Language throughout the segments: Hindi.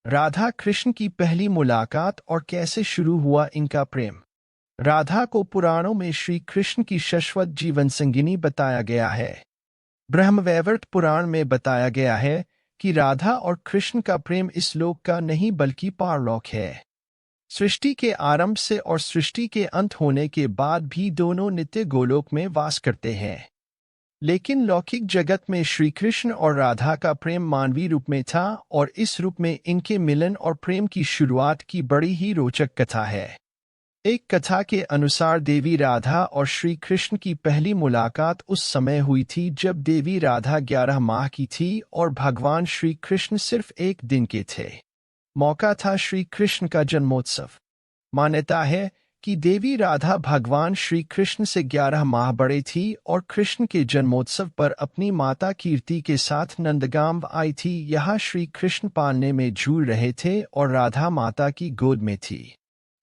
राधा कृष्ण की पहली मुलाकात और कैसे शुरू हुआ इनका प्रेम। राधा को पुराणों में श्री कृष्ण की शाश्वत जीवन संगिनी बताया गया है। ब्रह्मवैवर्त पुराण में बताया गया है कि राधा और कृष्ण का प्रेम इस लोक का नहीं बल्कि पारलौक है। सृष्टि के आरंभ से और सृष्टि के अंत होने के बाद भी दोनों नित्य गोलोक में वास करते हैं। लेकिन लौकिक जगत में श्री कृष्ण और राधा का प्रेम मानवीय रूप में था और इस रूप में इनके मिलन और प्रेम की शुरुआत की बड़ी ही रोचक कथा है। एक कथा के अनुसार देवी राधा और श्री कृष्ण की पहली मुलाकात उस समय हुई थी जब देवी राधा 11 माह की थी और भगवान श्री कृष्ण सिर्फ एक दिन के थे। मौका था श्री कृष्ण का जन्मोत्सव। मान्यता है कि देवी राधा भगवान श्री कृष्ण से 11 माह बड़े थी और कृष्ण के जन्मोत्सव पर अपनी माता कीर्ति के साथ नंदगाम आई थी। यहाँ श्री कृष्ण पालने में झूल रहे थे और राधा माता की गोद में थी।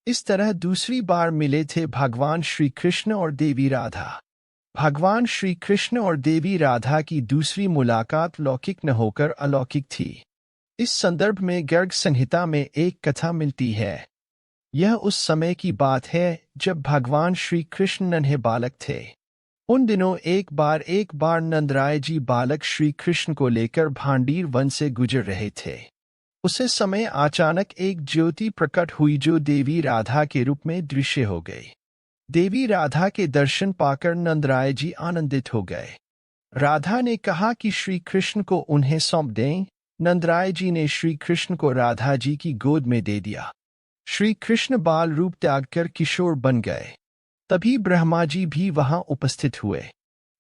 इस तरह दूसरी बार मिले थे भगवान श्री कृष्ण और देवी राधा। भगवान श्री कृष्ण और देवी राधा की दूसरी मुलाकात लौकिक न होकर अलौकिक थी। इस संदर्भ में गर्ग संहिता में एक कथा मिलती है। यह उस समय की बात है जब भगवान श्री कृष्ण नन्हे बालक थे। उन दिनों एक बार नंदराय जी बालक श्री कृष्ण को लेकर भांडीर वन से गुजर रहे थे। उसे समय अचानक एक ज्योति प्रकट हुई जो देवी राधा के रूप में दृश्य हो गई। देवी राधा के दर्शन पाकर नंदराय जी आनंदित हो गए। राधा ने कहा कि श्री कृष्ण को उन्हें सौंप दें। नंदराय जी ने श्री कृष्ण को राधा जी की गोद में दे दिया। श्री कृष्ण बाल रूप त्याग कर किशोर बन गए। तभी ब्रह्मा जी भी वहां उपस्थित हुए।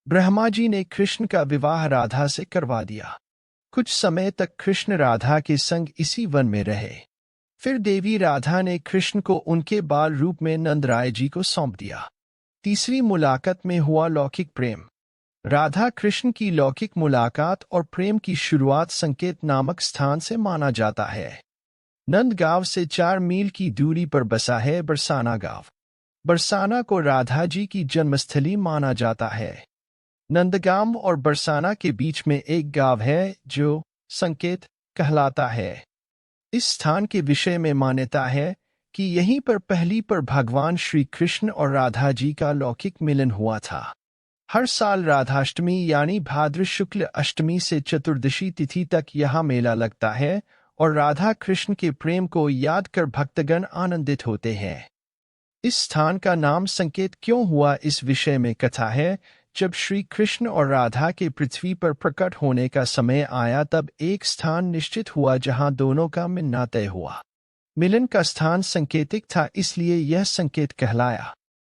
ब्रह्मा जी ने कृष्ण का विवाह राधा से करवा दिया। कुछ समय तक कृष्ण राधा के संग इसी वन में रहे। फिर देवी राधा ने कृष्ण को उनके बाल रूप में नंदराय जी को सौंप दिया। तीसरी मुलाकात में हुआ लौकिक प्रेम। राधा कृष्ण की लौकिक मुलाकात और प्रेम की शुरुआत संकेत नामक स्थान से माना जाता है। नंदगांव से 4 मील की दूरी पर बसा है बरसाना गांव। बरसाना को राधा जी की जन्मस्थली माना जाता है। नंदगांव और बरसाना के बीच में एक गांव है जो संकेत कहलाता है। इस स्थान के विषय में मान्यता है कि यहीं पर पहली पर भगवान श्री कृष्ण और राधा जी का लौकिक मिलन हुआ था। हर साल राधाष्टमी यानी भाद्र शुक्ल अष्टमी से चतुर्दशी तिथि तक यह मेला लगता है और राधा कृष्ण के प्रेम को याद कर भक्तगण आनंदित होते हैं। इस स्थान का नाम संकेत क्यों हुआ इस विषय में कथा है। जब श्री कृष्ण और राधा के पृथ्वी पर प्रकट होने का समय आया तब एक स्थान निश्चित हुआ जहां दोनों का मिलना तय हुआ। मिलन का स्थान संकेतिक था इसलिए यह संकेत कहलाया।